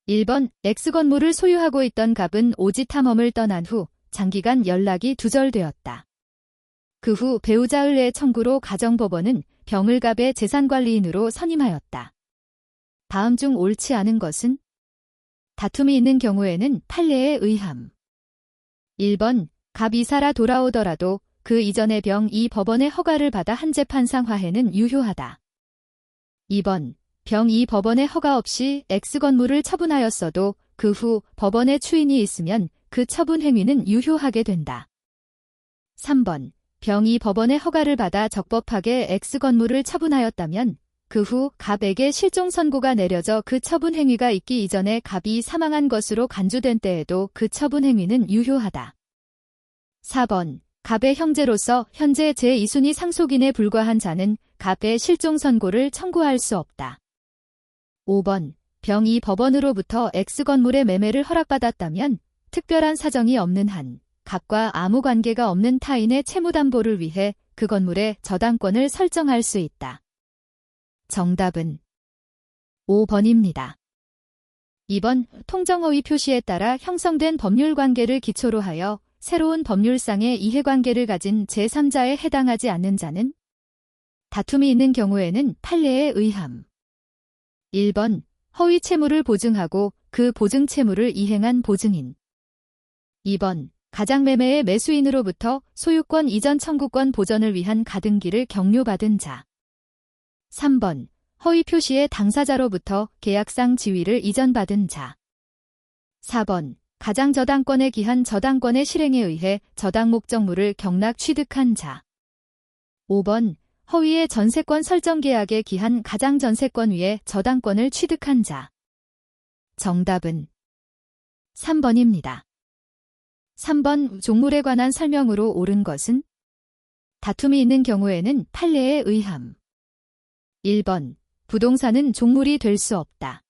1번 X건물을 소유하고 있던 갑은 오지 탐험을 떠난 후 장기간 연락이 두절되었다. 그 후 배우자 을의 청구로 가정법원은 병을 갑의 재산관리인으로 선임하였다. 다음 중 옳지 않은 것은? 다툼이 있는 경우에는 판례에 의함. 1번 갑이 살아 돌아오더라도 그 이전의 병이 법원의 허가를 받아 한 재판 상화해는 유효하다. 2번 병이 법원의 허가 없이 X건물을 처분하였어도 그 후 법원의 추인이 있으면 그 처분 행위는 유효하게 된다. 3번 병이 법원의 허가를 받아 적법하게 X건물을 처분하였다면 그 후 갑에게 실종 선고가 내려져 그 처분 행위가 있기 이전에 갑이 사망한 것으로 간주된 때에도 그 처분 행위는 유효하다. 4번 갑의 형제로서 현재 제2순위 상속인에 불과한 자는 갑의 실종 선고를 청구할 수 없다. 5번 병이 법원으로부터 X건물의 매매를 허락받았다면 특별한 사정이 없는 한 갑과 아무 관계가 없는 타인의 채무담보를 위해 그 건물의 저당권을 설정할 수 있다. 정답은 5번입니다. 2번 통정허위 표시에 따라 형성된 법률관계를 기초로 하여 새로운 법률상의 이해관계를 가진 제3자에 해당하지 않는 자는? 다툼이 있는 경우에는 판례에 의함. 1번 허위 채무를 보증하고 그 보증 채무를 이행한 보증인. 2번 가장매매의 매수인으로부터 소유권 이전 청구권 보전을 위한 가등기를 격려받은 자. 3번 허위 표시의 당사자로부터 계약상 지위를 이전받은 자. 4번 가장저당권에 기한 저당권의 실행에 의해 저당 목적물을 경락 취득한 자. 5번 허위의 전세권 설정 계약에 기한 가장전세권 위에 저당권을 취득한 자. 정답은 3번입니다. 3번 종물에 관한 설명으로 옳은 것은? 다툼이 있는 경우에는 판례에 의함. 1번 부동산은 종물이 될 수 없다.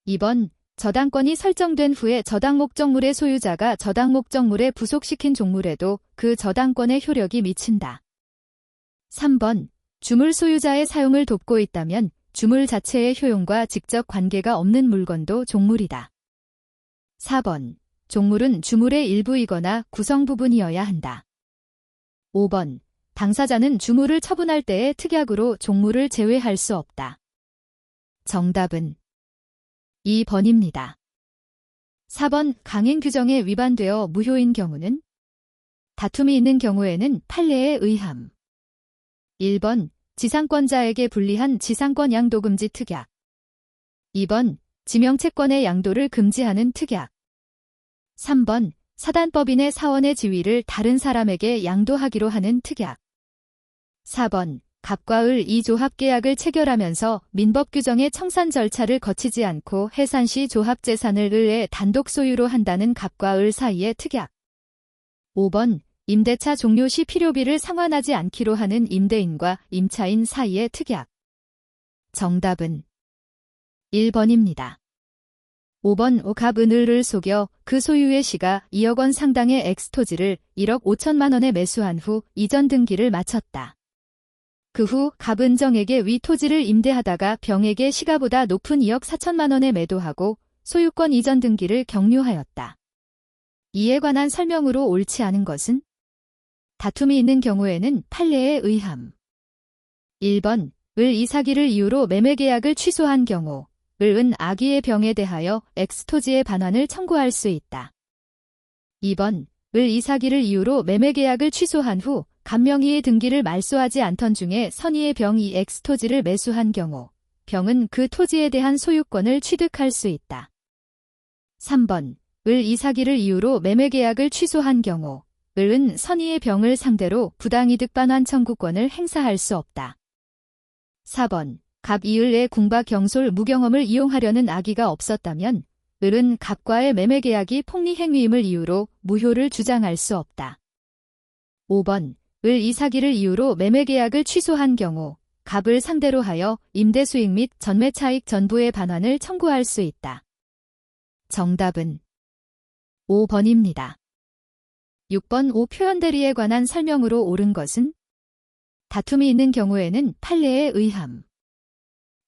2번 저당권이 설정된 후에 저당 목적물의 소유자가 저당 목적물에 부속시킨 종물에도 그 저당권의 효력이 미친다. 3번 주물 소유자의 사용을 돕고 있다면 주물 자체의 효용과 직접 관계가 없는 물건도 종물이다. 4번 종물은 주물의 일부이거나 구성 부분이어야 한다. 5번 당사자는 주물을 처분할 때의 특약으로 종물을 제외할 수 없다. 정답은 2번입니다. 4번 강행 규정에 위반되어 무효인 경우는? 다툼이 있는 경우에는 판례에 의함. 1번 지상권자에게 불리한 지상권 양도 금지 특약. 2번 지명채권의 양도를 금지하는 특약. 3번 사단법인의 사원의 지위를 다른 사람에게 양도하기로 하는 특약. 4번 갑과 을 이 조합계약을 체결하면서 민법규정의 청산 절차를 거치지 않고 해산 시 조합재산을 을의 단독 소유로 한다는 갑과 을 사이의 특약. 5번 임대차 종료 시 필요비를 상환하지 않기로 하는 임대인과 임차인 사이의 특약. 정답은 1번입니다. 5번 갑은 을을 속여 그 소유의 시가 2억 원 상당의 엑스토지를 1억 5천만 원에 매수한 후 이전 등기를 마쳤다. 그 후 갑은 정에게 위 토지를 임대하다가 병에게 시가보다 높은 2억 4천만 원에 매도하고 소유권 이전 등기를 격려하였다. 이에 관한 설명으로 옳지 않은 것은? 다툼이 있는 경우에는 판례에 의함. 1번 을 이 사기를 이유로 매매계약을 취소한 경우 을은 아기의 병에 대하여 엑스토지의 반환을 청구할 수 있다. 2번 을 이 사기를 이유로 매매계약을 취소한 후 갑명의의 등기를 말소하지 않던 중에 선의의 병이 엑스토지를 매수한 경우 병은 그 토지에 대한 소유권을 취득할 수 있다. 3번 을 이 사기를 이유로 매매계약을 취소한 경우 을은 선의의 병을 상대로 부당이득 반환 청구권을 행사할 수 없다. 4번 갑 이을의 궁박 경솔 무경험을 이용하려는 악의가 없었다면 을은 갑과의 매매계약이 폭리행위임을 이유로 무효를 주장할 수 없다. 5번 을 이 사기를 이유로 매매계약을 취소한 경우 갑을 상대로 하여 임대수익 및 전매차익 전부의 반환을 청구할 수 있다. 정답은 5번입니다. 6번 오 표현대리에 관한 설명으로 옳은 것은? 다툼이 있는 경우에는 판례에 의함.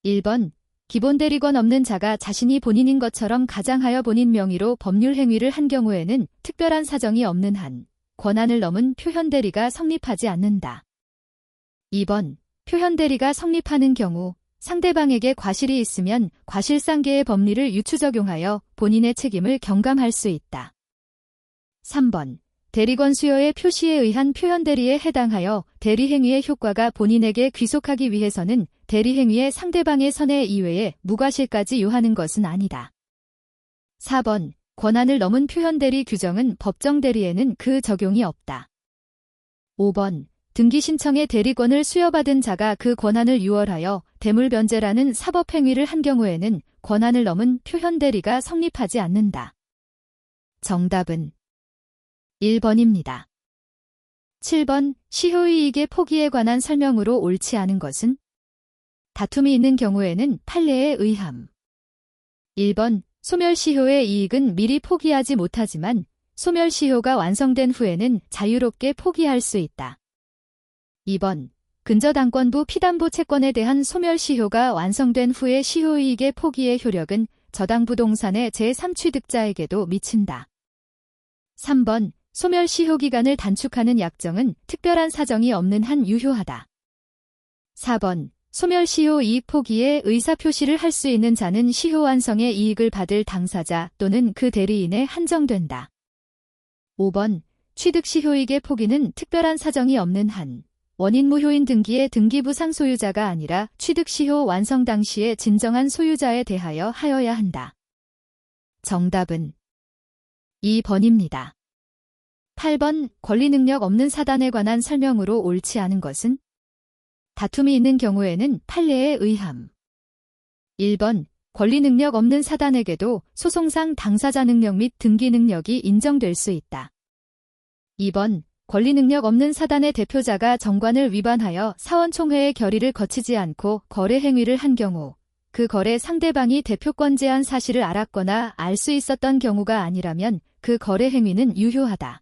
1번 기본 대리권 없는 자가 자신이 본인인 것처럼 가장하여 본인 명의로 법률 행위를 한 경우에는 특별한 사정이 없는 한 권한을 넘은 표현 대리가 성립하지 않는다. 2번. 표현 대리가 성립하는 경우 상대방에게 과실이 있으면 과실상계의 법리를 유추 적용하여 본인의 책임을 경감할 수 있다. 3번. 대리권 수여의 표시에 의한 표현 대리에 해당하여 대리 행위의 효과가 본인에게 귀속하기 위해서는 대리 행위의 상대방의 선의 이외에 무과실까지 요하는 것은 아니다. 4번. 권한을 넘은 표현 대리 규정은 법정 대리에는 그 적용이 없다. 5번. 등기 신청의 대리권을 수여받은 자가 그 권한을 유월하여 대물변제라는 사법행위를 한 경우에는 권한을 넘은 표현 대리가 성립하지 않는다. 정답은 1번입니다. 7번. 시효이익의 포기에 관한 설명으로 옳지 않은 것은? 다툼이 있는 경우에는 판례에 의함. 1번. 소멸시효의 이익은 미리 포기하지 못하지만 소멸시효가 완성된 후에는 자유롭게 포기할 수 있다. 2번. 근저당권부 피담보 채권에 대한 소멸시효가 완성된 후에 시효이익의 포기의 효력은 저당부동산의 제3취득자에게도 미친다. 3번. 소멸시효 기간을 단축하는 약정은 특별한 사정이 없는 한 유효하다. 4번. 소멸시효 이익 포기에 의사표시를 할 수 있는 자는 시효 완성의 이익을 받을 당사자 또는 그 대리인에 한정된다. 5번. 취득시효이익의 포기는 특별한 사정이 없는 한 원인무효인 등기의 등기부상 소유자가 아니라 취득시효 완성 당시의 진정한 소유자에 대하여 하여야 한다. 정답은 2번입니다. 8번. 권리능력 없는 사단에 관한 설명으로 옳지 않은 것은? 다툼이 있는 경우에는 판례에 의함. 1번. 권리능력 없는 사단에게도 소송상 당사자 능력 및 등기 능력이 인정될 수 있다. 2번. 권리능력 없는 사단의 대표자가 정관을 위반하여 사원총회의 결의를 거치지 않고 거래 행위를 한 경우 그 거래 상대방이 대표권 제한 사실을 알았거나 알 수 있었던 경우가 아니라면 그 거래 행위는 유효하다.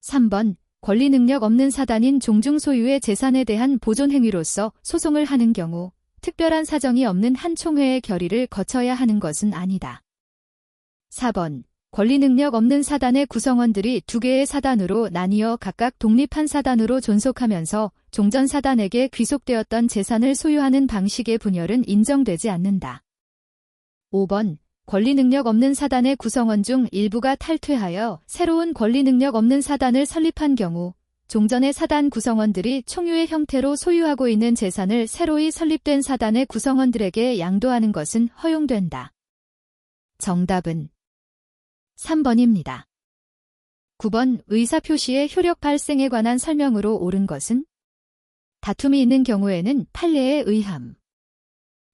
3번. 권리능력 없는 사단인 종중 소유의 재산에 대한 보존 행위로서 소송을 하는 경우 특별한 사정이 없는 한 총회의 결의를 거쳐야 하는 것은 아니다. 4번. 권리능력 없는 사단의 구성원들이 두 개의 사단으로 나뉘어 각각 독립한 사단으로 존속하면서 종전 사단에게 귀속되었던 재산을 소유하는 방식의 분열은 인정되지 않는다. 5번. 권리능력 없는 사단의 구성원 중 일부가 탈퇴하여 새로운 권리능력 없는 사단을 설립한 경우 종전의 사단 구성원들이 총유의 형태로 소유하고 있는 재산을 새로이 설립된 사단의 구성원들에게 양도하는 것은 허용된다. 정답은 3번입니다. 9번. 의사표시의 효력 발생에 관한 설명으로 옳은 것은? 다툼이 있는 경우에는 판례에 의함.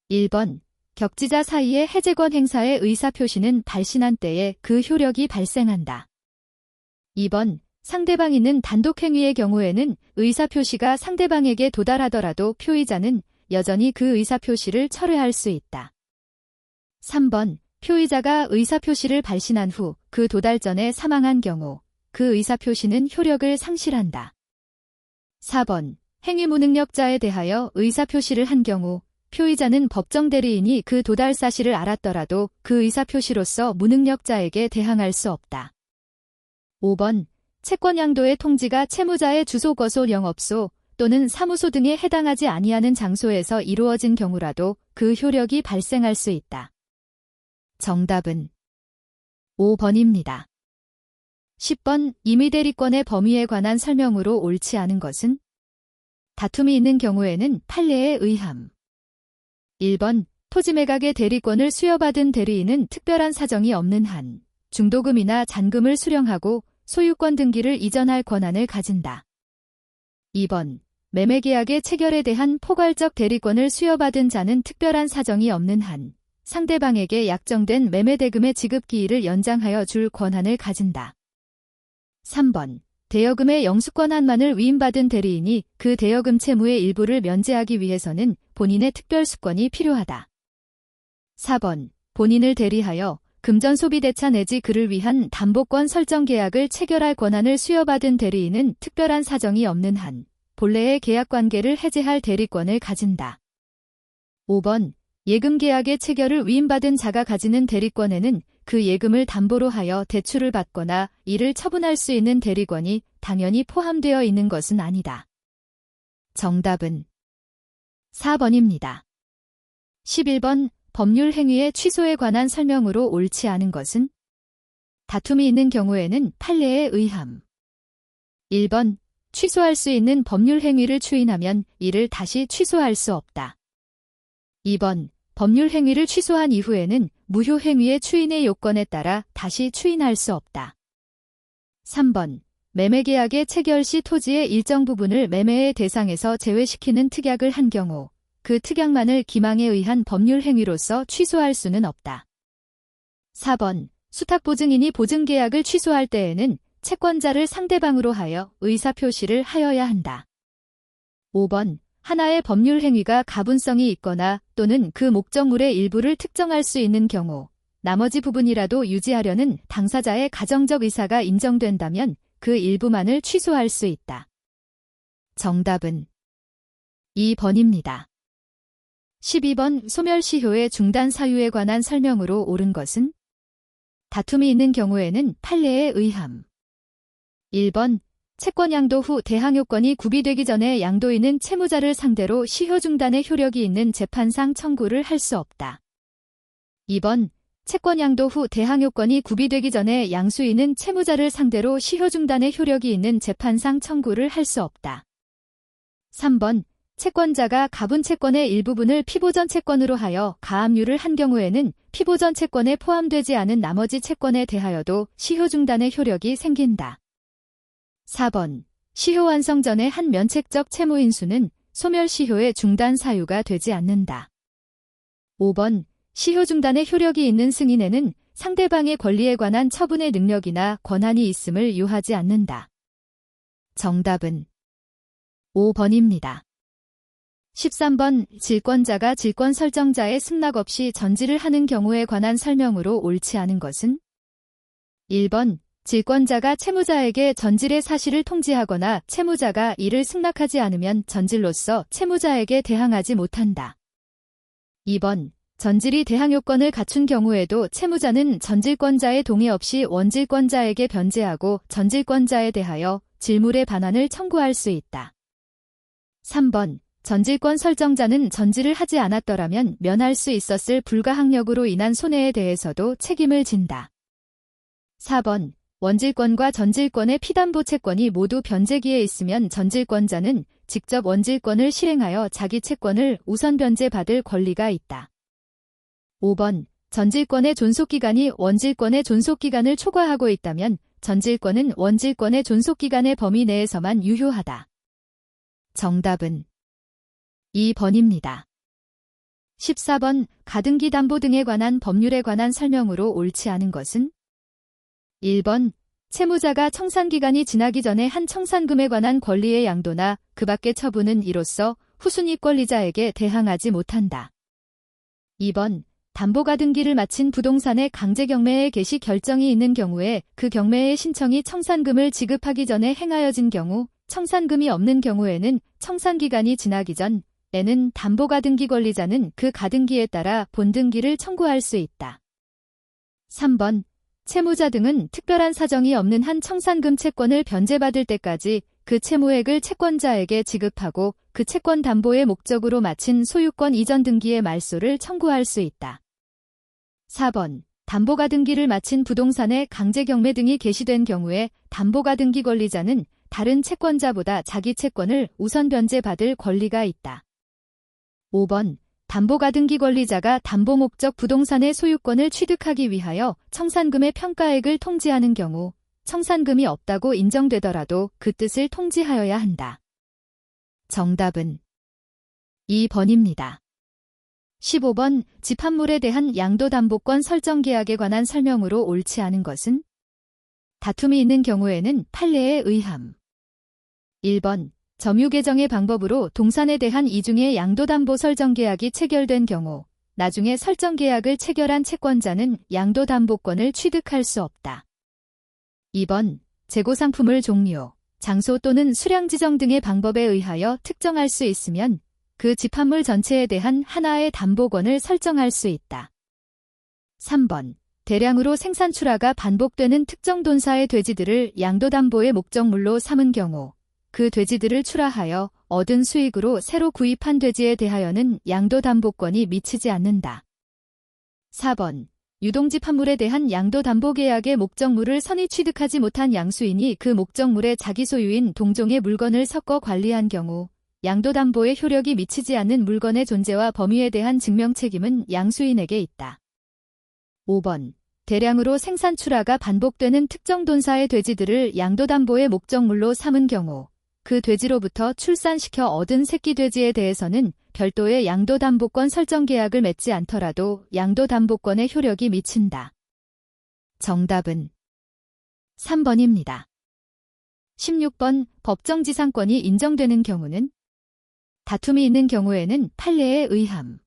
1번. 격지자 사이의 해제권 행사의 의사표시는 발신한 때에 그 효력이 발생한다. 2번. 상대방 있는 단독행위의 경우에는 의사표시가 상대방에게 도달하더라도 표의자는 여전히 그 의사표시를 철회할 수 있다. 3번. 표의자가 의사표시를 발신한 후 그 도달 전에 사망한 경우 그 의사표시는 효력을 상실한다. 4번. 행위 무능력자에 대하여 의사표시를 한 경우 표의자는 법정 대리인이 그 도달 사실을 알았더라도 그 의사표시로서 무능력자에게 대항할 수 없다. 5번. 채권 양도의 통지가 채무자의 주소 거소 영업소 또는 사무소 등에 해당하지 아니하는 장소에서 이루어진 경우라도 그 효력이 발생할 수 있다. 정답은 5번입니다. 10번. 임의대리권의 범위에 관한 설명으로 옳지 않은 것은? 다툼이 있는 경우에는 판례에 의함. 1번. 토지매각의 대리권을 수여받은 대리인은 특별한 사정이 없는 한 중도금이나 잔금을 수령하고 소유권 등기를 이전할 권한을 가진다. 2번. 매매계약의 체결에 대한 포괄적 대리권을 수여받은 자는 특별한 사정이 없는 한 상대방에게 약정된 매매대금의 지급기일을 연장하여 줄 권한을 가진다. 3번. 대여금의 영수권 한만을 위임받은 대리인이 그 대여금 채무의 일부를 면제하기 위해서는 본인의 특별수권이 필요하다. 4번. 본인을 대리하여 금전소비대차 내지 그를 위한 담보권 설정 계약을 체결할 권한을 수여받은 대리인은 특별한 사정이 없는 한 본래의 계약관계를 해제할 대리권을 가진다. 5번. 예금계약의 체결을 위임받은 자가 가지는 대리권에는 그 예금을 담보로 하여 대출을 받거나 이를 처분할 수 있는 대리권이 당연히 포함되어 있는 것은 아니다. 정답은 4번입니다. 11번 법률 행위의 취소에 관한 설명으로 옳지 않은 것은? 다툼이 있는 경우에는 판례에 의함. 1번 취소할 수 있는 법률 행위를 추인하면 이를 다시 취소할 수 없다. 2번 법률 행위를 취소한 이후에는 무효 행위의 추인의 요건에 따라 다시 추인할 수 없다. 3번 매매계약의 체결 시 토지의 일정 부분을 매매의 대상에서 제외시키는 특약을 한 경우 그 특약만을 기망에 의한 법률 행위로서 취소할 수는 없다. 4번 수탁보증인이 보증계약을 취소할 때에는 채권자를 상대방으로 하여 의사표시를 하여야 한다. 5번 하나의 법률 행위가 가분성이 있거나 또는 그 목적물의 일부를 특정할 수 있는 경우 나머지 부분이라도 유지하려는 당사자의 가정적 의사가 인정된다면 그 일부만을 취소할 수 있다. 정답은 2번입니다. 12번 소멸시효의 중단 사유에 관한 설명으로 옳은 것은? 다툼이 있는 경우에는 판례에 의함. 1번 채권 양도 후 대항요건이 구비되기 전에 양도인은 채무자를 상대로 시효 중단의 효력이 있는 재판상 청구를 할 수 없다. 2번 채권 양도 후 대항요건이 구비되기 전에 양수인은 채무자를 상대로 시효 중단의 효력이 있는 재판상 청구를 할 수 없다. 3번 채권자가 가분 채권의 일부분을 피보전 채권으로 하여 가압류를 한 경우에는 피보전 채권에 포함되지 않은 나머지 채권에 대하여도 시효 중단의 효력이 생긴다. 4번 시효 완성 전의 한 면책적 채무인수는 소멸시효의 중단 사유가 되지 않는다. 5번 시효 중단의 효력이 있는 승인에는 상대방의 권리에 관한 처분의 능력이나 권한이 있음을 요하지 않는다. 정답은 5번입니다. 13번 질권자가 질권 설정자의 승낙 없이 전지를 하는 경우에 관한 설명으로 옳지 않은 것은? 1번 질권자가 채무자에게 전질의 사실을 통지하거나 채무자가 이를 승낙하지 않으면 전질로서 채무자에게 대항하지 못한다. 2번 전질이 대항요건을 갖춘 경우에도 채무자는 전질권자의 동의 없이 원질권자에게 변제하고 전질권자에 대하여 질물의 반환을 청구할 수 있다. 3번 전질권 설정자는 전질을 하지 않았더라면 면할 수 있었을 불가항력으로 인한 손해에 대해서도 책임을 진다. 4번 원질권과 전질권의 피담보 채권이 모두 변제기에 있으면 전질권자는 직접 원질권을 실행하여 자기 채권을 우선 변제받을 권리가 있다. 5번 전질권의 존속기간이 원질권의 존속기간을 초과하고 있다면 전질권은 원질권의 존속기간의 범위 내에서만 유효하다. 정답은 2번입니다. 14번 가등기 담보 등에 관한 법률에 관한 설명으로 옳지 않은 것은? 1번 채무자가 청산기간이 지나기 전에 한 청산금에 관한 권리의 양도나 그 밖의 처분은 이로써 후순위 권리자에게 대항하지 못한다. 2번 담보가등기를 마친 부동산의 강제경매의 개시 결정이 있는 경우에 그 경매의 신청이 청산금을 지급하기 전에 행하여진 경우 청산금이 없는 경우에는 청산기간이 지나기 전에는 담보가등기 권리자는 그 가등기에 따라 본등기를 청구할 수 있다. 3번 채무자 등은 특별한 사정이 없는 한 청산금 채권을 변제받을 때까지 그 채무액을 채권자에게 지급하고 그 채권 담보의 목적으로 마친 소유권 이전 등기의 말소를 청구할 수 있다. 4번 담보가등기를 마친 부동산의 강제경매 등이 개시된 경우에 담보가등기 권리자는 다른 채권자보다 자기 채권을 우선 변제받을 권리가 있다. 5번 담보가등기 권리자가 담보 목적 부동산의 소유권을 취득하기 위하여 청산금의 평가액을 통지하는 경우 청산금이 없다고 인정되더라도 그 뜻을 통지하여야 한다. 정답은 2번입니다. 15번 집합물에 대한 양도담보권 설정계약에 관한 설명으로 옳지 않은 것은? 다툼이 있는 경우에는 판례에 의함. 1번 점유 개정의 방법으로 동산에 대한 이중의 양도담보 설정계약이 체결된 경우 나중에 설정계약을 체결한 채권자는 양도담보권을 취득할 수 없다. 2번 재고상품을 종류, 장소 또는 수량 지정 등의 방법에 의하여 특정할 수 있으면 그 집합물 전체에 대한 하나의 담보권을 설정할 수 있다. 3번. 대량으로 생산 출하가 반복되는 특정 돈사의 돼지들을 양도담보의 목적물로 삼은 경우 그 돼지들을 출하하여 얻은 수익으로 새로 구입한 돼지에 대하여는 양도담보권이 미치지 않는다. 4번. 유동집합물에 대한 양도담보계약의 목적물을 선의 취득하지 못한 양수인이 그 목적물에 자기 소유인 동종의 물건을 섞어 관리한 경우 양도담보의 효력이 미치지 않는 물건의 존재와 범위에 대한 증명책임은 양수인에게 있다. 5번. 대량으로 생산 출하가 반복되는 특정 돈사의 돼지들을 양도담보의 목적물로 삼은 경우 그 돼지로부터 출산시켜 얻은 새끼 돼지에 대해서는 별도의 양도담보권 설정 계약을 맺지 않더라도 양도담보권의 효력이 미친다. 정답은 3번입니다. 16번. 법정지상권이 인정되는 경우는 다툼이 있는 경우에는 판례에 의함.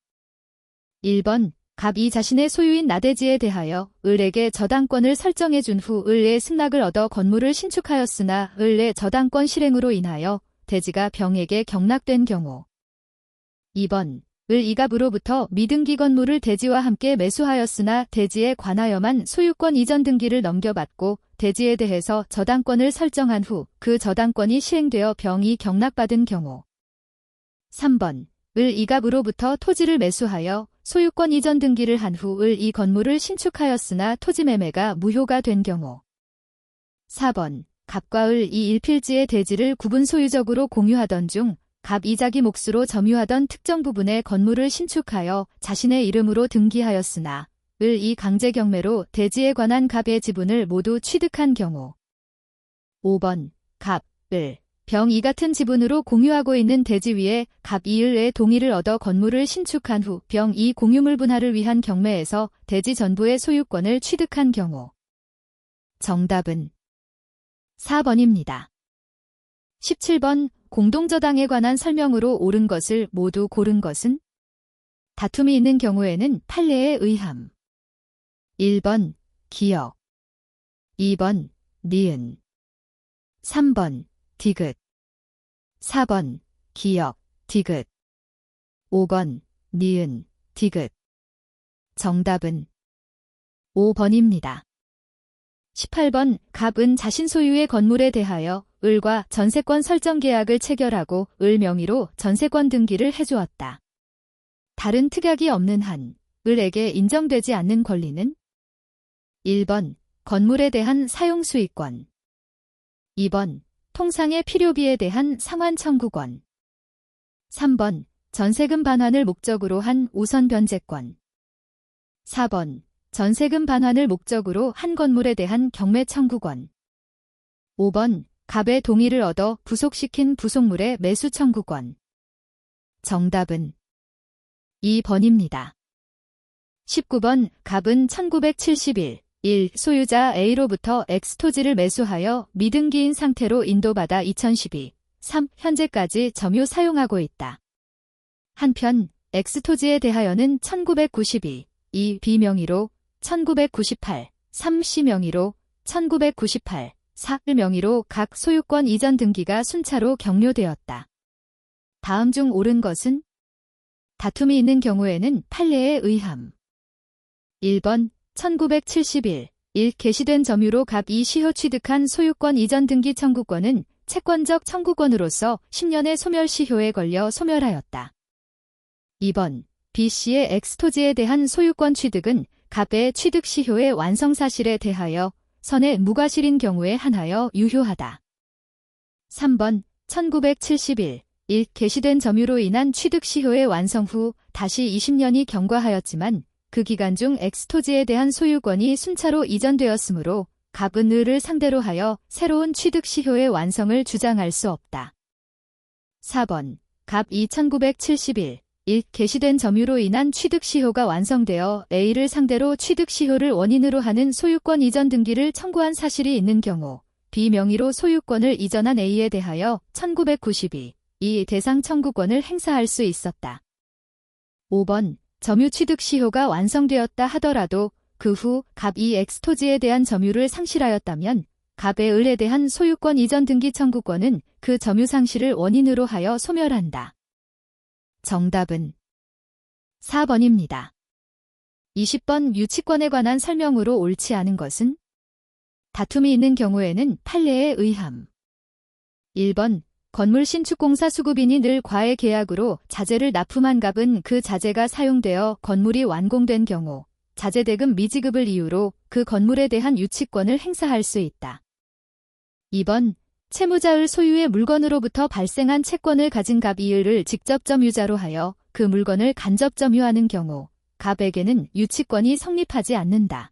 1번. 갑이 자신의 소유인 나대지에 대하여 을에게 저당권을 설정해준 후 을의 승낙을 얻어 건물을 신축하였으나 을의 저당권 실행으로 인하여 대지가 병에게 경락된 경우. 2번. 을 이갑으로부터 미등기 건물을 대지와 함께 매수하였으나 대지에 관하여만 소유권 이전 등기를 넘겨받고 대지에 대해서 저당권을 설정한 후 그 저당권이 시행되어 병이 경락받은 경우. 3번. 을 이갑으로부터 토지를 매수하여 소유권 이전 등기를 한 후 을 이 건물을 신축하였으나 토지 매매가 무효가 된 경우. 4번. 갑과 을 이 일필지의 대지를 구분 소유적으로 공유하던 중 갑 이 자기 몫으로 점유하던 특정 부분의 건물을 신축하여 자신의 이름으로 등기하였으나 을 이 강제 경매로 대지에 관한 갑의 지분을 모두 취득한 경우. 5번. 갑, 을, 병 이 같은 지분으로 공유하고 있는 대지 위에 갑 이 을의 동의를 얻어 건물을 신축한 후 병 이 공유물 분할을 위한 경매에서 대지 전부의 소유권을 취득한 경우. 정답은 4번입니다. 17번. 공동저당에 관한 설명으로 옳은 것을 모두 고른 것은 다툼이 있는 경우에는 판례에 의함. 1번. 기역 2번. 니은 3번. 디귿 4번. 기역, 디귿 5번. 니은, 디귿 정답은 5번입니다. 18번. 갑은 자신 소유의 건물에 대하여 을과 전세권 설정 계약을 체결하고 을 명의로 전세권 등기를 해주었다. 다른 특약이 없는 한 을에게 인정되지 않는 권리는 1번. 건물에 대한 사용수익권 2번. 통상의 필요비에 대한 상환 청구권 3번. 전세금 반환을 목적으로 한 우선 변제권 4번. 전세금 반환을 목적으로 한 건물에 대한 경매 청구권 5번. 갑의 동의를 얻어 부속시킨 부속물의 매수 청구권 정답은 2번입니다. 19번. 갑은 1971 1. 소유자 A로부터 X토지를 매수하여 미등기인 상태로 인도받아 2012 3. 현재까지 점유 사용하고 있다. 한편 X토지에 대하여는 1992 2. B명의로 1998 3. C명의로 1998 4. 명의로 각 소유권 이전 등기가 순차로 격려되었다. 다음 중 옳은 것은 다툼이 있는 경우에는 판례에 의함. 1번. 1971 1. 개시된 점유로 갑 이 시효 취득한 소유권 이전 등기 청구권은 채권적 청구권으로서 10년의 소멸 시효에 걸려 소멸하였다. 2번. B씨의 X토지에 대한 소유권 취득은 갑의 취득 시효의 완성 사실에 대하여 선의 무과실인 경우에 한하여 유효하다. 3번. 1971 1. 개시된 점유로 인한 취득 시효의 완성 후 다시 20년이 경과하였지만 그 기간 중 X토지에 대한 소유권이 순차로 이전되었으므로 갑은 을을 상대로 하여 새로운 취득 시효의 완성을 주장할 수 없다. 4번. 갑 1971 1. 개시된 점유로 인한 취득 시효가 완성되어 A를 상대로 취득 시효를 원인으로 하는 소유권 이전 등기를 청구한 사실이 있는 경우 B 명의로 소유권을 이전한 A에 대하여 1992 이 대상 청구권을 행사할 수 있었다. 5번. 점유 취득 시효가 완성되었다 하더라도 그 후 갑 이 X토지에 대한 점유를 상실하였다면 갑의 을에 대한 소유권 이전 등기 청구권은 그 점유 상실을 원인으로 하여 소멸한다. 정답은 4번입니다. 20번 유치권에 관한 설명으로 옳지 않은 것은? 다툼이 있는 경우에는 판례에 의함. 1번 건물 신축공사 수급인이 늘 과외 계약으로 자재를 납품한 갑은 그 자재가 사용되어 건물이 완공된 경우 자재 대금 미지급을 이유로 그 건물에 대한 유치권을 행사할 수 있다. 2번 채무자의 소유의 물건으로부터 발생한 채권을 가진 갑이 을을 직접 점유자로 하여 그 물건을 간접 점유하는 경우 갑에게는 유치권이 성립하지 않는다.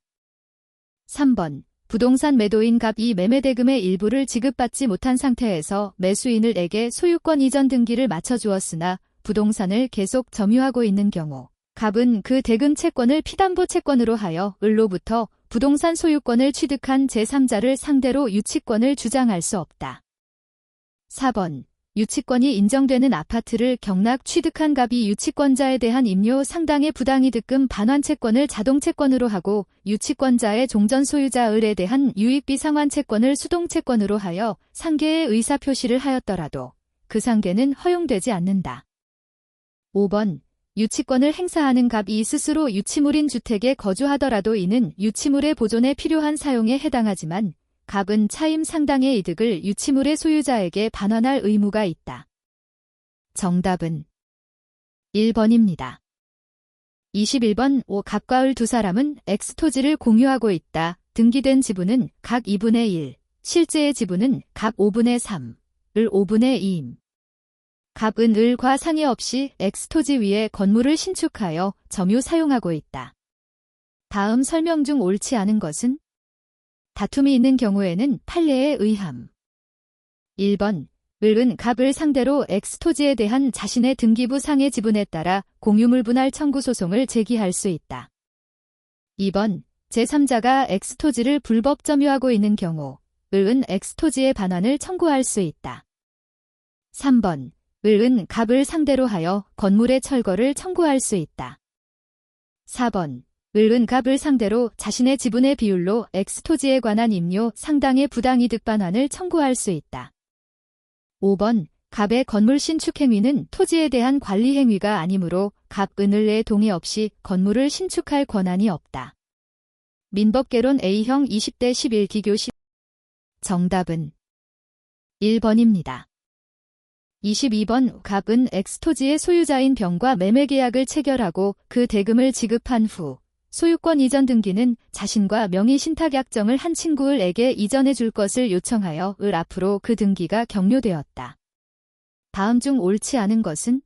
3번 부동산 매도인 갑이 매매대금의 일부를 지급받지 못한 상태에서 매수인을에게 소유권 이전 등기를 맞춰주었으나 부동산을 계속 점유하고 있는 경우 갑은 그 대금 채권을 피담보 채권으로 하여 을로부터 부동산 소유권을 취득한 제3자를 상대로 유치권을 주장할 수 없다. 4번 유치권이 인정되는 아파트를 경락 취득한 갑이 유치권자에 대한 임료 상당의 부당이득금 반환 채권을 자동채권으로 하고 유치권자의 종전 소유자 을에 대한 유익비 상환 채권을 수동채권으로 하여 상계의 의사표시를 하였더라도 그 상계는 허용되지 않는다. 5번 유치권을 행사하는 갑이 스스로 유치물인 주택에 거주하더라도 이는 유치물의 보존에 필요한 사용에 해당하지만 갑은 차임 상당의 이득을 유치물의 소유자에게 반환할 의무가 있다. 정답은 1번입니다. 21번 갑과 을 두 사람은 X토지를 공유하고 있다. 등기된 지분은 각 2분의 1, 실제의 지분은 각 5분의 3, 을 5분의 2임. 갑은 을과 상의 없이 X토지 위에 건물을 신축하여 점유 사용하고 있다. 다음 설명 중 옳지 않은 것은? 다툼이 있는 경우에는 판례에 의함. 1번 을은 갑을 상대로 X토지에 대한 자신의 등기부 상의 지분에 따라 공유물 분할 청구 소송을 제기할 수 있다. 2번 제3자가 X토지를 불법 점유하고 있는 경우 을은 X토지의 반환을 청구할 수 있다. 3번 을은 갑을 상대로 하여 건물의 철거를 청구할 수 있다. 4번 을은 갑을 상대로 자신의 지분의 비율로 X토지에 관한 임료 상당의 부당이득 반환을 청구할 수 있다. 5번 갑의 건물 신축 행위는 토지에 대한 관리 행위가 아니므로 갑은 을의 동의 없이 건물을 신축할 권한이 없다. 민법개론 A형 20대 11 기교 10 정답은 1번입니다. 22번 갑은 X토지의 소유자인 병과 매매계약을 체결하고 그 대금을 지급한 후 소유권 이전 등기는 자신과 명의 신탁약정을 한 친구 을에게 이전해 줄 것을 요청하여 을 앞으로 그 등기가 격려되었다. 다음 중 옳지 않은 것은?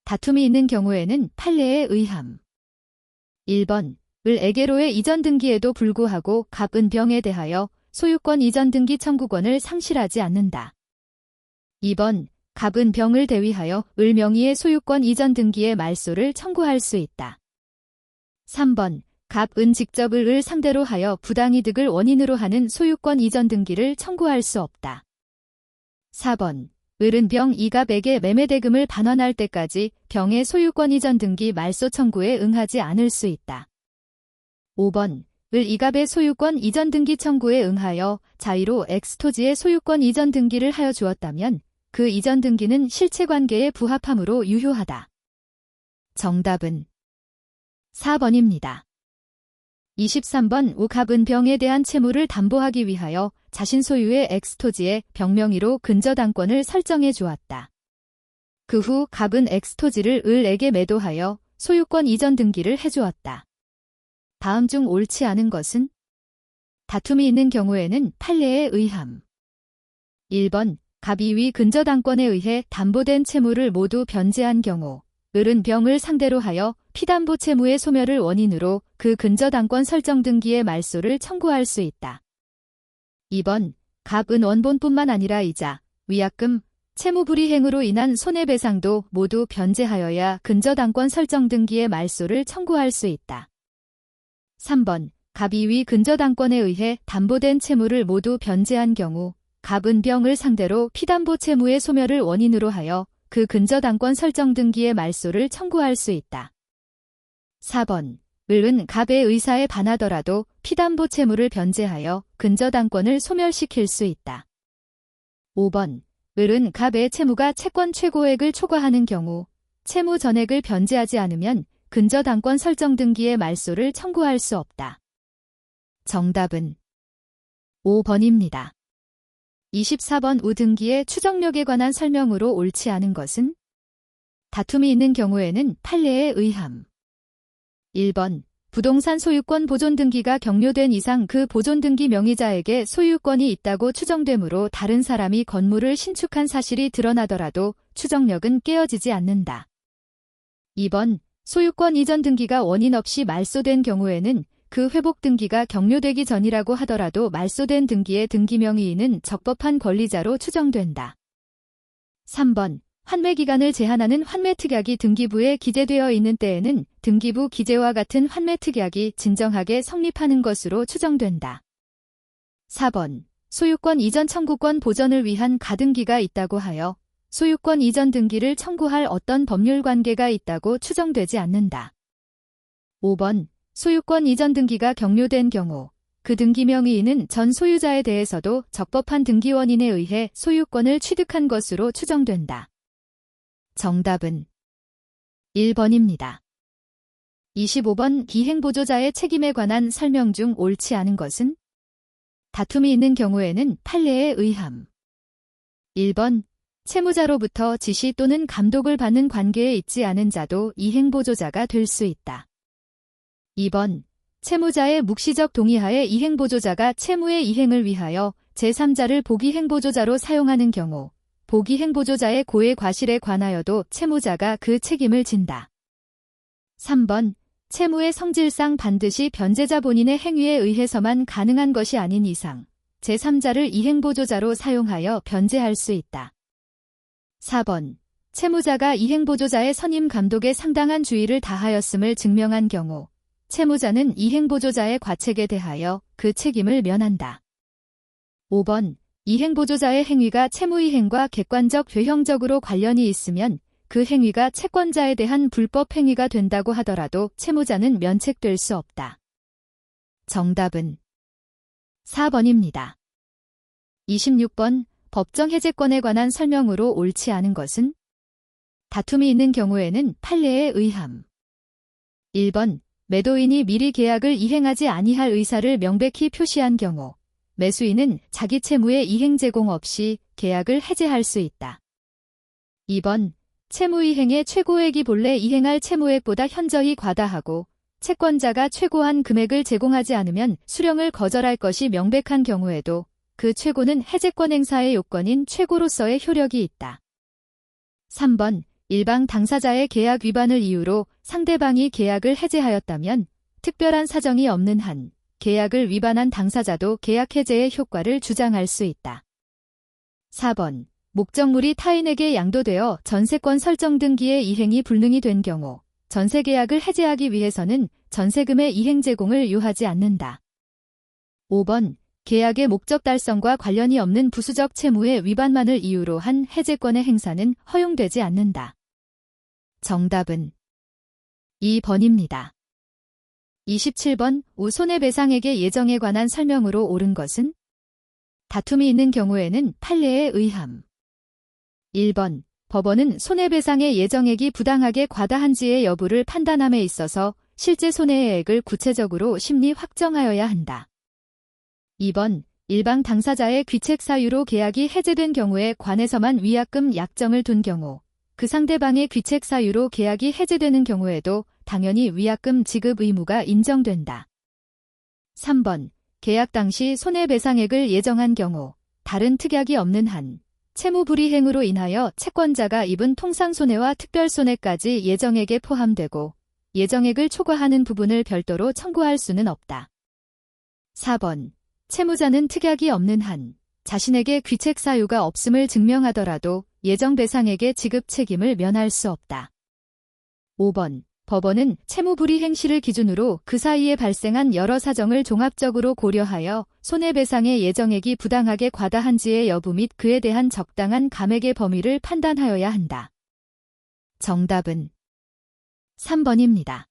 다툼이 있는 경우에는 판례에 의함. 1번 을에게로의 이전 등기에도 불구하고 갑은 병에 대하여 소유권 이전 등기 청구권을 상실하지 않는다. 2번 갑은 병을 대위하여 을 명의의 소유권 이전 등기의 말소를 청구할 수 있다. 3번 갑은 직접 을을 상대로 하여 부당이득을 원인으로 하는 소유권 이전 등기를 청구할 수 없다. 4번 을은 병 이갑에게 매매대금을 반환할 때까지 병의 소유권 이전 등기 말소 청구에 응하지 않을 수 있다. 5번 을 이갑의 소유권 이전 등기 청구에 응하여 자의로 X토지의 소유권 이전 등기를 하여 주었다면 그 이전 등기는 실체관계에 부합함으로 유효하다. 정답은 4번입니다. 23번 갑은 병에 대한 채무를 담보하기 위하여 자신 소유의 X토지에 병명의로 근저당권을 설정해 주었다. 그 후 갑은 X토지를 을에게 매도하여 소유권 이전 등기를 해주었다. 다음 중 옳지 않은 것은? 다툼이 있는 경우에는 판례에 의함. 1번 갑이 위 근저당권에 의해 담보된 채무를 모두 변제한 경우 을은 병을 상대로 하여 피담보 채무의 소멸을 원인으로 그 근저당권 설정 등기의 말소를 청구할 수 있다. 2번 갑은 원본뿐만 아니라 이자, 위약금, 채무불이행으로 인한 손해배상도 모두 변제하여야 근저당권 설정 등기의 말소를 청구할 수 있다. 3번 갑이 위 근저당권에 의해 담보된 채무를 모두 변제한 경우 갑은 병을 상대로 피담보 채무의 소멸을 원인으로 하여 그 근저당권 설정 등기의 말소를 청구할 수 있다. 4번 을은 갑의 의사에 반하더라도 피담보 채무를 변제하여 근저당권을 소멸시킬 수 있다. 5번 을은 갑의 채무가 채권 최고액을 초과하는 경우 채무 전액을 변제하지 않으면 근저당권 설정 등기의 말소를 청구할 수 없다. 정답은 5번입니다. 24번 우등기의 추정력에 관한 설명으로 옳지 않은 것은? 다툼이 있는 경우에는 판례에 의함. 1번 부동산 소유권 보존 등기가 경료된 이상 그 보존 등기 명의자에게 소유권이 있다고 추정되므로 다른 사람이 건물을 신축한 사실이 드러나더라도 추정력은 깨어지지 않는다. 2번 소유권 이전 등기가 원인 없이 말소된 경우에는 그 회복 등기가 경료되기 전이라고 하더라도 말소된 등기의 등기 명의인은 적법한 권리자로 추정된다. 3번 환매기간을 제한하는 환매특약이 등기부에 기재되어 있는 때에는 등기부 기재와 같은 환매특약이 진정하게 성립하는 것으로 추정된다. 4번 소유권 이전 청구권 보전을 위한 가등기가 있다고 하여 소유권 이전 등기를 청구할 어떤 법률 관계가 있다고 추정되지 않는다. 5번 소유권 이전 등기가 경료된 경우 그 등기 명의인은 전 소유자에 대해서도 적법한 등기원인에 의해 소유권을 취득한 것으로 추정된다. 정답은 1번입니다. 25번 기행보조자의 책임에 관한 설명 중 옳지 않은 것은? 다툼이 있는 경우에는 판례에 의함. 1번 채무자로부터 지시 또는 감독을 받는 관계에 있지 않은 자도 이행보조자가 될 수 있다. 2번 채무자의 묵시적 동의하에 이행보조자가 채무의 이행을 위하여 제3자를 보기행보조자로 사용하는 경우 보기행보조자의 고의 과실에 관하여도 채무자가 그 책임을 진다. 3번 채무의 성질상 반드시 변제자 본인의 행위에 의해서만 가능한 것이 아닌 이상 제3자를 이행보조자로 사용하여 변제할 수 있다. 4번 채무자가 이행보조자의 선임 감독에 상당한 주의를 다하였음을 증명한 경우 채무자는 이행보조자의 과책에 대하여 그 책임을 면한다. 5번 이행보조자의 행위가 채무이행과 객관적 죄형적으로 관련이 있으면 그 행위가 채권자에 대한 불법 행위가 된다고 하더라도 채무자는 면책될 수 없다. 정답은 4번입니다. 26번 법정 해제권에 관한 설명으로 옳지 않은 것은? 다툼이 있는 경우에는 판례에 의함. 1번 매도인이 미리 계약을 이행하지 아니할 의사를 명백히 표시한 경우 매수인은 자기 채무의 이행 제공 없이 계약을 해제할 수 있다. 2번 채무이행의 최고액이 본래 이행할 채무액보다 현저히 과다하고 채권자가 최고한 금액을 제공하지 않으면 수령을 거절할 것이 명백한 경우에도 그 최고는 해제권 행사의 요건인 최고로서의 효력이 있다. 3번 일방 당사자의 계약 위반을 이유로 상대방이 계약을 해제하였다면 특별한 사정이 없는 한 계약을 위반한 당사자도 계약 해제의 효과를 주장할 수 있다. 4번 목적물이 타인에게 양도되어 전세권 설정 등기의 이행이 불능이 된 경우 전세계약을 해제하기 위해서는 전세금의 이행 제공을 요하지 않는다. 5번 계약의 목적 달성과 관련이 없는 부수적 채무의 위반만을 이유로 한 해제권의 행사는 허용되지 않는다. 정답은 2번입니다. 27번 손해배상액의 예정에 관한 설명으로 옳은 것은? 다툼이 있는 경우에는 판례에 의함. 1번 법원은 손해배상의 예정액이 부당하게 과다한지의 여부를 판단함에 있어서 실제 손해의 액을 구체적으로 심리 확정하여야 한다. 2번 일방 당사자의 귀책 사유로 계약이 해제된 경우에 관에서만 위약금 약정을 둔 경우 그 상대방의 귀책 사유로 계약이 해제되는 경우에도 당연히 위약금 지급 의무가 인정된다. 3번 계약 당시 손해배상액을 예정한 경우 다른 특약이 없는 한 채무 불이행으로 인하여 채권자가 입은 통상손해와 특별손해까지 예정액에 포함되고 예정액을 초과하는 부분을 별도로 청구할 수는 없다. 4번 채무자는 특약이 없는 한 자신에게 귀책 사유가 없음을 증명하더라도 예정배상액의 지급 책임을 면할 수 없다. 5번 법원은 채무 불이행 시를 기준으로 그 사이에 발생한 여러 사정을 종합적으로 고려하여 손해배상의 예정액이 부당하게 과다한지의 여부 및 그에 대한 적당한 감액의 범위를 판단하여야 한다. 정답은 3번입니다.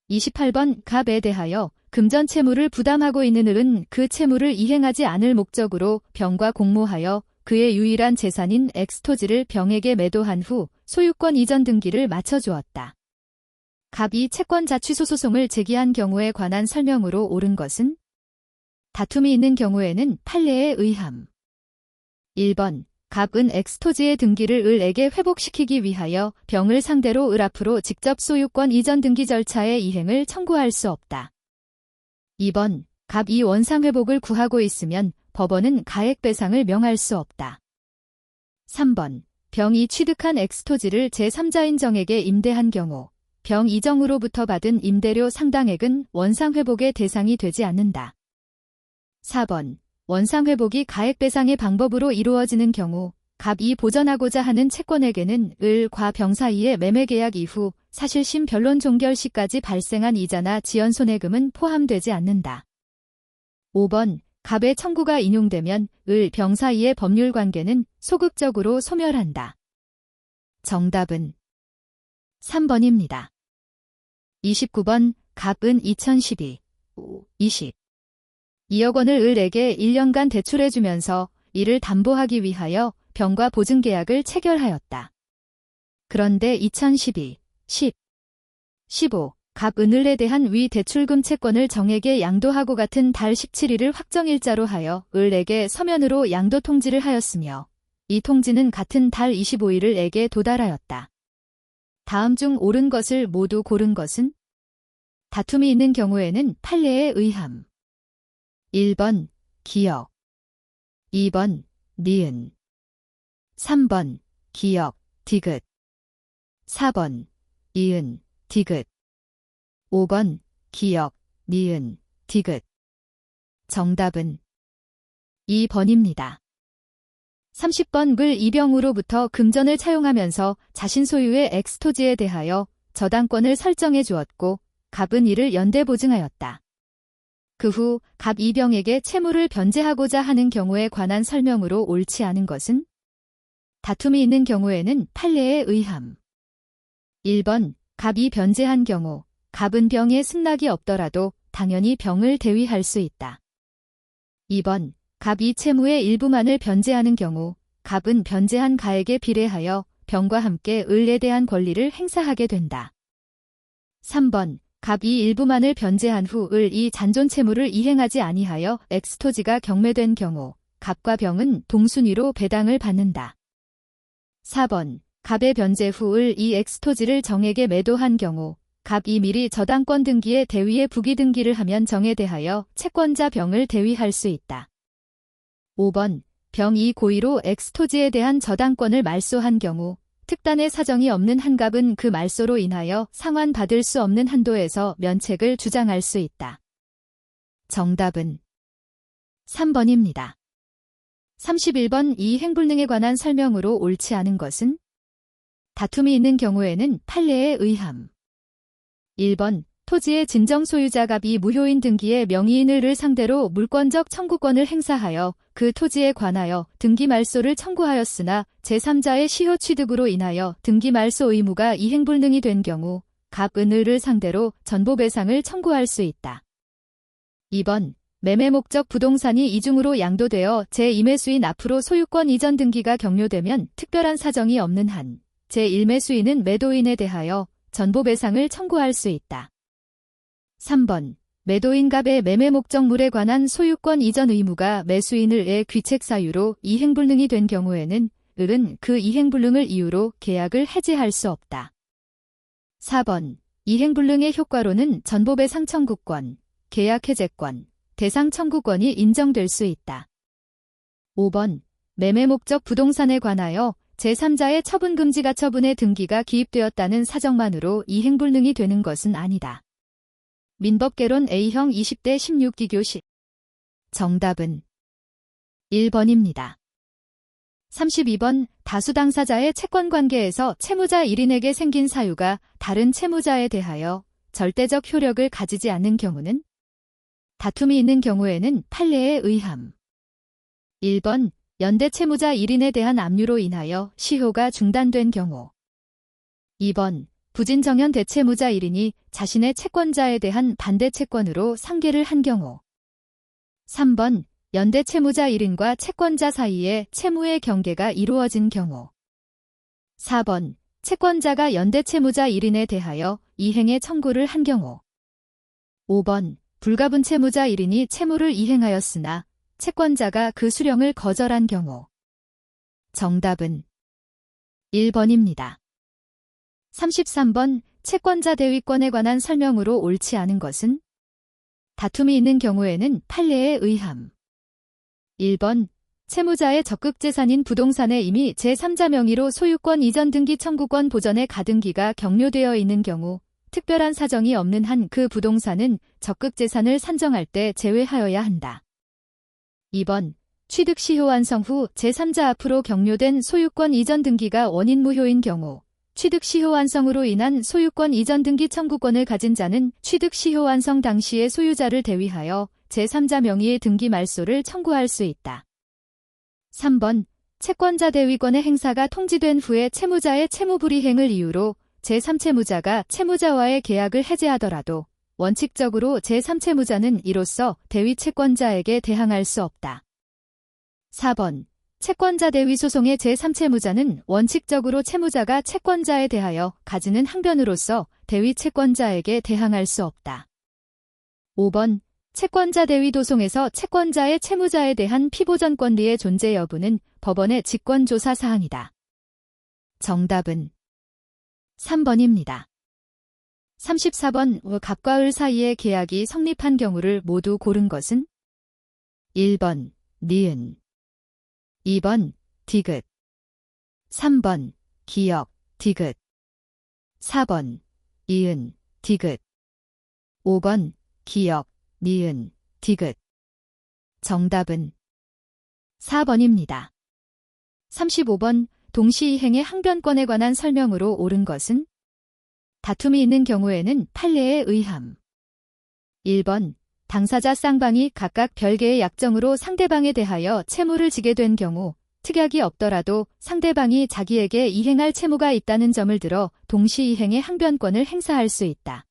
28번 갑에 대하여 금전 채무를 부담하고 있는 을은 그 채무를 이행하지 않을 목적으로 병과 공모하여 그의 유일한 재산인 엑스토지를 병에게 매도한 후 소유권 이전 등기를 맞춰주었다. 갑이 채권자 취소 소송을 제기한 경우에 관한 설명으로 옳은 것은 다툼이 있는 경우에는 판례에 의함. 1번 갑은 X토지의 등기를 을에게 회복시키기 위하여 병을 상대로 을 앞으로 직접 소유권 이전 등기 절차의 이행을 청구할 수 없다. 2번 갑이 원상회복을 구하고 있으면 법원은 가액배상을 명할 수 없다. 3번 병이 취득한 X토지를 제3자인 정에게 임대한 경우 병 이정으로부터 받은 임대료 상당액은 원상회복의 대상이 되지 않는다. 4번 원상회복이 가액배상의 방법으로 이루어지는 경우 갑이 보전하고자 하는 채권에게는 을과 병 사이의 매매계약 이후 사실심 변론 종결 시까지 발생한 이자나 지연손해금은 포함되지 않는다. 5번 갑의 청구가 인용되면 을, 병 사이의 법률관계는 소극적으로 소멸한다. 정답은 3번입니다. 29번 갑은 2012, 20. 2억 원을 을에게 1년간 대출해주면서 이를 담보하기 위하여 병과 보증계약을 체결하였다. 그런데 2012, 10, 15, 갑은 을에 대한 위 대출금 채권을 정에게 양도하고 같은 달 17일을 확정일자로 하여 을에게 서면으로 양도 통지를 하였으며 이 통지는 같은 달 25일을 에게 도달하였다. 다음 중 옳은 것을 모두 고른 것은? 다툼이 있는 경우에는 판례에 의함. 1번 기역, 2번 니은, 3번 기역, 디귿, 4번 이은, 디귿, 5번 기역, 니은, 디귿. 정답은 2번입니다. 30번 글 이병우로부터 금전을 차용하면서 자신 소유의 X토지에 대하여 저당권을 설정해 주었고 갑은 이를 연대 보증하였다. 그 후 갑 이병에게 채무를 변제하고자 하는 경우에 관한 설명으로 옳지 않은 것은? 다툼이 있는 경우에는 판례에 의함. 1번 갑이 변제한 경우 갑은 병에 승낙이 없더라도 당연히 병을 대위할 수 있다. 2번 갑이 채무의 일부만을 변제하는 경우 갑은 변제한 가액에 비례하여 병과 함께 을에 대한 권리를 행사하게 된다. 3번 갑이 일부만을 변제한 후 을이 잔존 채무를 이행하지 아니하여 X토지가 경매된 경우 갑과 병은 동순위로 배당을 받는다. 4번 갑의 변제 후 을이 X토지를 정에게 매도한 경우 갑이 미리 저당권 등기에 대위에 부기 등기를 하면 정에 대하여 채권자 병을 대위할 수 있다. 5번 병이 고의로 X토지에 대한 저당권을 말소한 경우 특단의 사정이 없는 한 갑은 그 말소로 인하여 상환받을 수 없는 한도에서 면책을 주장할 수 있다. 정답은 3번입니다. 31번 이 행불능에 관한 설명으로 옳지 않은 것은? 다툼이 있는 경우에는 판례에 의함. 1번 토지의 진정 소유자 갑이 무효인 등기의 명의인 을을 상대로 물권적 청구권을 행사하여 그 토지에 관하여 등기 말소를 청구하였으나 제3자의 시효 취득으로 인하여 등기 말소 의무가 이행불능이 된 경우 갑은 을을 상대로 전보배상을 청구할 수 있다. 2번 매매 목적 부동산이 이중으로 양도되어 제2매수인 앞으로 소유권 이전 등기가 격려되면 특별한 사정이 없는 한 제1매수인은 매도인에 대하여 전보배상을 청구할 수 있다. 3번 매도인 갑의 매매 목적물에 관한 소유권 이전 의무가 매수인의 귀책 사유로 이행불능이 된 경우에는 을은 그 이행불능을 이유로 계약을 해지할 수 없다. 4번 이행불능의 효과로는 전보배상 청구권, 계약 해제권, 대상 청구권이 인정될 수 있다. 5번 매매 목적 부동산에 관하여 제3자의 처분금지 가처분의 등기가 기입되었다는 사정만으로 이행불능이 되는 것은 아니다. 민법개론 A형 20대 16기교시. 정답은 1번입니다. 32번 다수 당사자의 채권관계에서 채무자 1인에게 생긴 사유가 다른 채무자에 대하여 절대적 효력을 가지지 않는 경우는? 다툼이 있는 경우에는 판례에 의함. 1번 연대 채무자 1인에 대한 압류로 인하여 시효가 중단된 경우. 2번 부진정연 대채무자 1인이 자신의 채권자에 대한 반대 채권으로 상계를 한 경우. 3번 연대 채무자 1인과 채권자 사이에 채무의 경계가 이루어진 경우. 4번 채권자가 연대 채무자 1인에 대하여 이행의 청구를 한 경우. 5번 불가분 채무자 1인이 채무를 이행하였으나 채권자가 그 수령을 거절한 경우. 정답은 1번입니다. 33번 채권자 대위권에 관한 설명으로 옳지 않은 것은? 다툼이 있는 경우에는 판례에 의함. 1번 채무자의 적극 재산인 부동산에 이미 제3자 명의로 소유권 이전 등기 청구권 보전의 가등기가 격려되어 있는 경우 특별한 사정이 없는 한 그 부동산은 적극 재산을 산정할 때 제외하여야 한다. 2번 취득 시효 완성 후 제3자 앞으로 격려된 소유권 이전 등기가 원인 무효인 경우 취득 시효 완성으로 인한 소유권 이전 등기 청구권을 가진 자는 취득 시효 완성 당시의 소유자를 대위하여 제3자 명의의 등기 말소를 청구할 수 있다. 3번 채권자 대위권의 행사가 통지된 후에 채무자의 채무 불이행을 이유로 제3채무자가 채무자와의 계약을 해제하더라도 원칙적으로 제3채무자는 이로써 대위채권자에게 대항할 수 없다. 4번 채권자 대위 소송의 제3채무자는 원칙적으로 채무자가 채권자에 대하여 가지는 항변으로서 대위채권자에게 대항할 수 없다. 5번 채권자 대위 도송에서 채권자의 채무자에 대한 피보전 권리의 존재 여부는 법원의 직권조사 사항이다. 정답은 3번입니다. 34번 갑과 을 사이의 계약이 성립한 경우를 모두 고른 것은? 1번 니은 2번 디귿 3번 기역 디귿 4번 이은 디귿 5번 기역 니은 디귿 정답은 4번입니다. 35번 동시이행의 항변권에 관한 설명으로 옳은 것은? 다툼이 있는 경우에는 판례에 의함. 1번 당사자 쌍방이 각각 별개의 약정으로 상대방에 대하여 채무를 지게 된 경우 특약이 없더라도 상대방이 자기에게 이행할 채무가 있다는 점을 들어 동시이행의 항변권을 행사할 수 있다.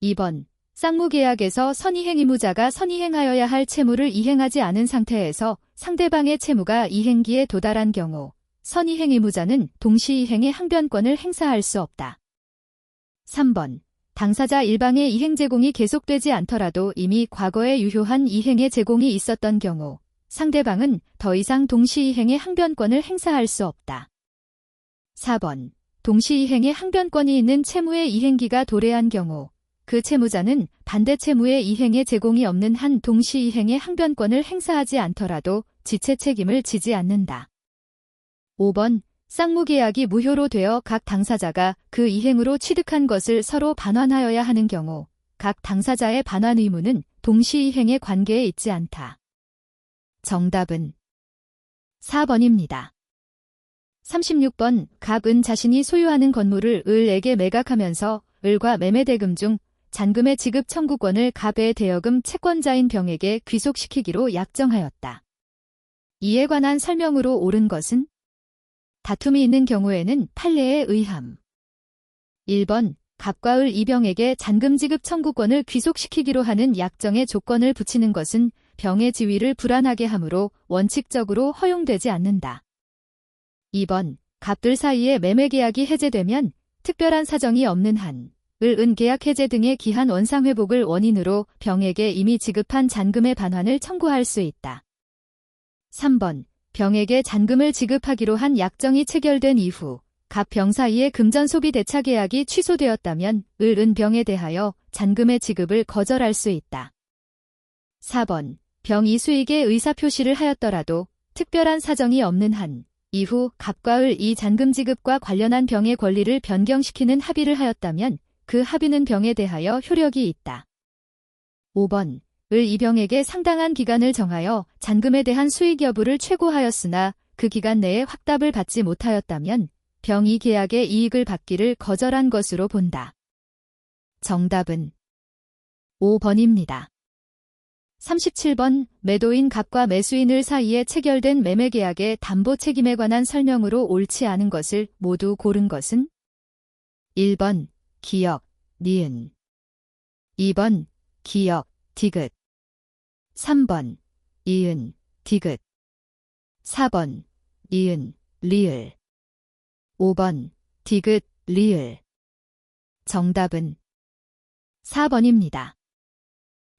2번 쌍무계약에서 선이행 의무자가 선이행하여야 할 채무를 이행하지 않은 상태에서 상대방의 채무가 이행기에 도달한 경우 선이행 의무자는 동시이행의 항변권을 행사할 수 없다. 3번 당사자 일방의 이행 제공이 계속되지 않더라도 이미 과거에 유효한 이행의 제공이 있었던 경우 상대방은 더 이상 동시이행의 항변권을 행사할 수 없다. 4번 동시이행의 항변권이 있는 채무의 이행기가 도래한 경우 그 채무자는 반대 채무의 이행의 제공이 없는 한 동시이행의 항변권을 행사하지 않더라도 지체 책임을 지지 않는다. 5번 쌍무계약이 무효로 되어 각 당사자가 그 이행으로 취득한 것을 서로 반환하여야 하는 경우 각 당사자의 반환 의무는 동시이행의 관계에 있지 않다. 정답은 4번입니다. 36번 갑은 자신이 소유하는 건물을 을에게 매각하면서 을과 매매대금 중 잔금의 지급 청구권을 갑의 대여금 채권자인 병에게 귀속시키기로 약정하였다. 이에 관한 설명으로 옳은 것은? 다툼이 있는 경우에는 판례에 의함. 1번 갑과 을 이병에게 잔금 지급 청구권을 귀속시키기로 하는 약정의 조건을 붙이는 것은 병의 지위를 불안하게 하므로 원칙적으로 허용되지 않는다. 2번 갑들 사이의 매매계약이 해제되면 특별한 사정이 없는 한 을, 계약 해제 등의 기한 원상 회복을 원인으로 병에게 이미 지급한 잔금의 반환을 청구할 수 있다. 3번 병에게 잔금을 지급하기로 한 약정이 체결된 이후 갑 병 사이의 금전 소비 대차 계약이 취소되었다면 을은 병에 대하여 잔금의 지급을 거절할 수 있다. 4번 병 이수익의 의사표시를 하였더라도 특별한 사정이 없는 한 이후 갑과 을 이 잔금 지급과 관련한 병의 권리를 변경시키는 합의를 하였다면 그 합의는 병에 대하여 효력이 있다. 5번 을 이병에게 상당한 기간을 정하여 잔금에 대한 수익 여부를 최고하였으나 그 기간 내에 확답을 받지 못하였다면 병이 계약의 이익을 받기를 거절한 것으로 본다. 정답은 5번입니다. 37번 매도인 갑과 매수인 을 사이에 체결된 매매계약의 담보 책임에 관한 설명으로 옳지 않은 것을 모두 고른 것은? 1번 기역 니은 2번 기역 디귿 3번 이은 디귿 4번 이은 리을 5번 디귿, 리을. 정답은 4번입니다.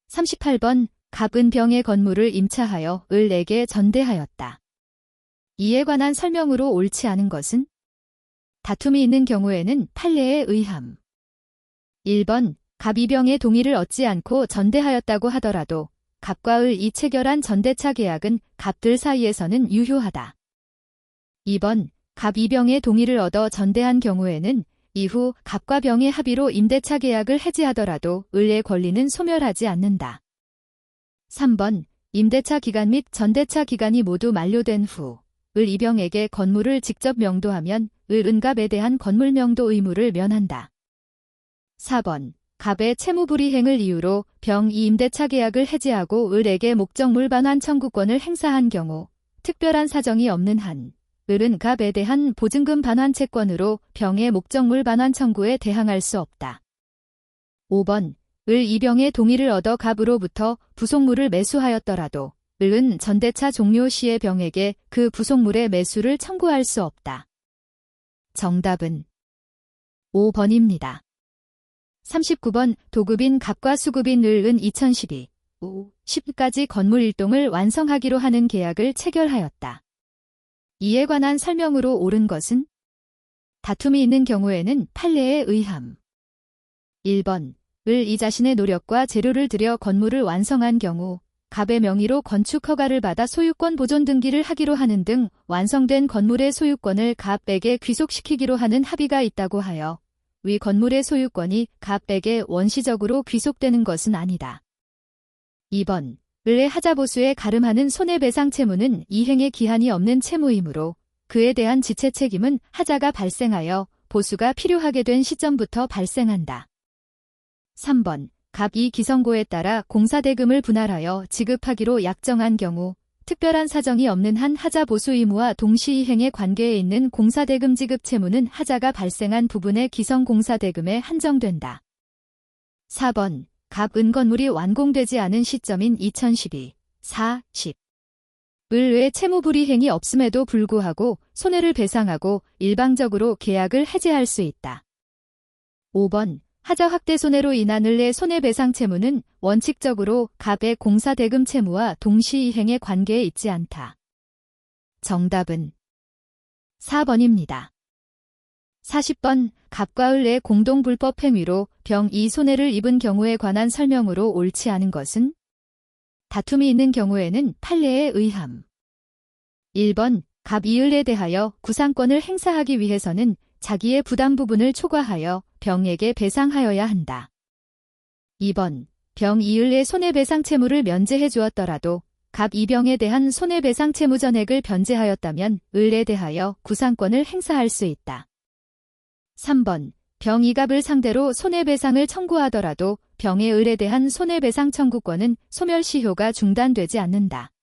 38번 갑은 병의 건물을 임차하여 을에게 전대하였다. 이에 관한 설명으로 옳지 않은 것은? 다툼이 있는 경우에는 판례에 의함. 1번 갑이 병의 동의를 얻지 않고 전대하였다고 하더라도 갑과 을이 체결한 전대차 계약은 갑들 사이에서는 유효하다. 2번 갑이 병의 동의를 얻어 전대한 경우에는 이후 갑과 병의 합의로 임대차 계약을 해지하더라도 을의 권리는 소멸하지 않는다. 3번 임대차 기간 및 전대차 기간이 모두 만료된 후 을 이병에게 건물을 직접 명도하면 을은 갑에 대한 건물 명도 의무를 면한다. 4번 갑의 채무불이행을 이유로 병이 임대차 계약을 해지하고 을에게 목적물 반환 청구권을 행사한 경우 특별한 사정이 없는 한 을은 갑에 대한 보증금 반환 채권으로 병의 목적물 반환 청구에 대항할 수 없다. 5번 을 이병의 동의를 얻어 갑으로부터 부속물을 매수하였더라도 을은 전대차 종료 시에 병에게 그 부속물의 매수를 청구할 수 없다. 정답은 5번입니다. 39번 도급인 갑과 수급인 을은 2012, 10까지 건물 일동을 완성하기로 하는 계약을 체결하였다. 이에 관한 설명으로 옳은 것은? 다툼이 있는 경우에는 판례에 의함. 1번 을이 자신의 노력과 재료를 들여 건물을 완성한 경우 갑의 명의로 건축 허가를 받아 소유권 보존 등기를 하기로 하는 등 완성된 건물의 소유권을 갑에게 귀속시키기로 하는 합의가 있다고 하여 위 건물의 소유권이 갑에게 원시적으로 귀속되는 것은 아니다. 2번 을의 하자보수에 가름하는 손해배상 채무는 이행의 기한이 없는 채무이므로 그에 대한 지체 책임은 하자가 발생하여 보수가 필요하게 된 시점부터 발생한다. 3번 갑이 기성고에 따라 공사대금을 분할하여 지급하기로 약정한 경우 특별한 사정이 없는 한 하자 보수 의무와 동시이행의 관계에 있는 공사대금 지급 채무는 하자가 발생한 부분의 기성공사대금에 한정된다. 4번 갑은 건물이 완공되지 않은 시점인 2012, 10. 을 외 채무불이행이 없음에도 불구하고 손해를 배상하고 일방적으로 계약을 해지할 수 있다. 5번 하자 확대 손해로 인한 을의 손해배상 채무는 원칙적으로 갑의 공사대금 채무와 동시이행의 관계에 있지 않다. 정답은 4번입니다. 40번 갑과 을의 공동불법 행위로 병이 손해를 입은 경우에 관한 설명으로 옳지 않은 것은? 다툼이 있는 경우에는 판례에 의함. 1번 갑이 을에 대하여 구상권을 행사하기 위해서는 자기의 부담 부분을 초과하여 병에게 배상하여야 한다. 2번 병이 을의 손해배상 채무를 면제해 주었더라도 갑 이병에 대한 손해배상 채무 전액을 변제하였다면 을에 대하여 구상권을 행사할 수 있다. 3번 병이 갑을 상대로 손해배상을 청구하더라도 병의 을에 대한 손해배상 청구권은 소멸시효가 중단되지 않는다.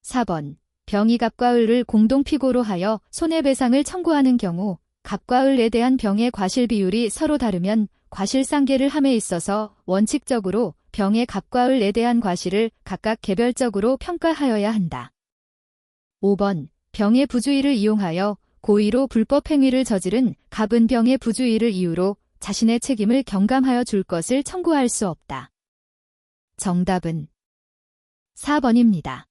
4번 병이 갑과 을을 공동피고로 하여 손해배상을 청구하는 경우 갑과 을에 대한 병의 과실 비율이 서로 다르면 과실상계를 함에 있어서 원칙적으로 병의 갑과 을에 대한 과실을 각각 개별적으로 평가하여야 한다. 5번 병의 부주의를 이용하여 고의로 불법 행위를 저지른 갑은 병의 부주의를 이유로 자신의 책임을 경감하여 줄 것을 청구할 수 없다. 정답은 4번입니다.